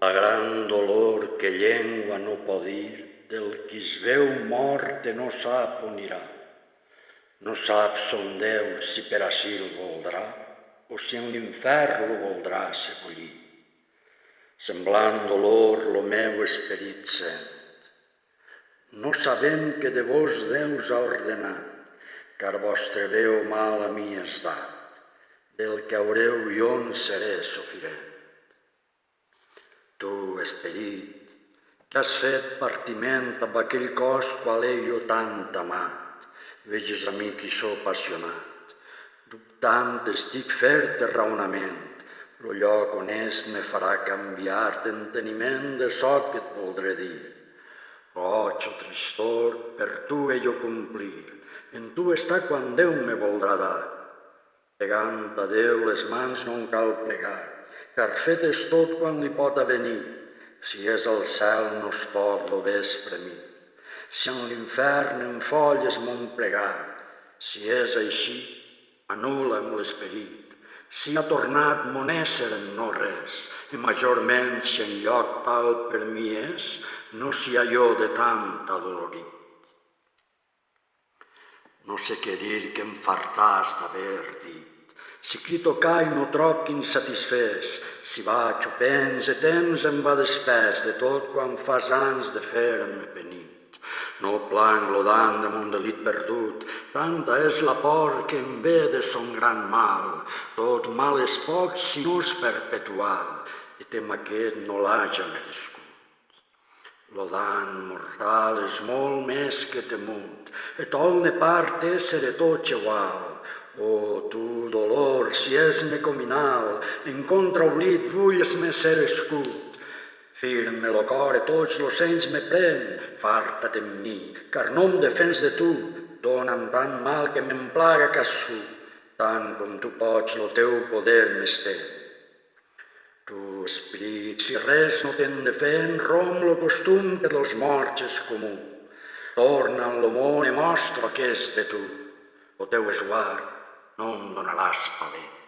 La gran dolor que llengua no pot dir del qui es veu mort no sap on irà. No sap son Déu si per ací el voldrà o si en l'infern lo voldrà sebollir. Semblant dolor lo meu esperit sent, no sabent que de vos Déu ha ordenat, car vostre veu mal a mi és dat, del que haureu jo en seré sofirent. Tu, esperit, que has fet partiment amb aquell cos qual he jo tant amat, veges a mi qui sóc passionat, dubtant estic fer-te raonament, lo lloc on és me farà canviar d'enteniment de çò que et voldré dir. Roig o tristor, per tu he jo complir, en tu està quan Déu me voldrà dar. Plegant a Déu les mans no en cal plegar, car fet és tot quan li pot avenir. Si és al cel no es pot lo vespre mit, si en l'infern en folles mon plegar. Si és així, anul·la'm l'esperit, si ha tornat mon ésser en no res, i majorment si en lloc tal per mi és, no sia jo de tant adolorit. No sé què dir que em fartàs d'haver dit, si crito call no trob qui em satisfés, si vaig o pense temps em va despès de tot quan fas anys de fer-me penit. No planc lodant de mon delit perdut, tanta és la por que em ve de son gran mal. Tot mal és poc si no és perpetual, i tem aquest no l'haja merescut. Lodant mortal és molt més que temut, et olne part ésser tot igual. Oh, tu, dolor, si és-me cominal, en contra oblit vulles-me ser escut. Firme lo cor e tots los senys me pren, farta't en mi, car no em defens de tu, dona'm tant mal que me'n plaga cascú, tant com tu pots lo teu poder m'estén. Tu, esperit, si res no te'n defèn, rom lo costum que dels morts és comú. Torna en lo món e mostra que és de tu, lo teu esguard no em donaràs paler.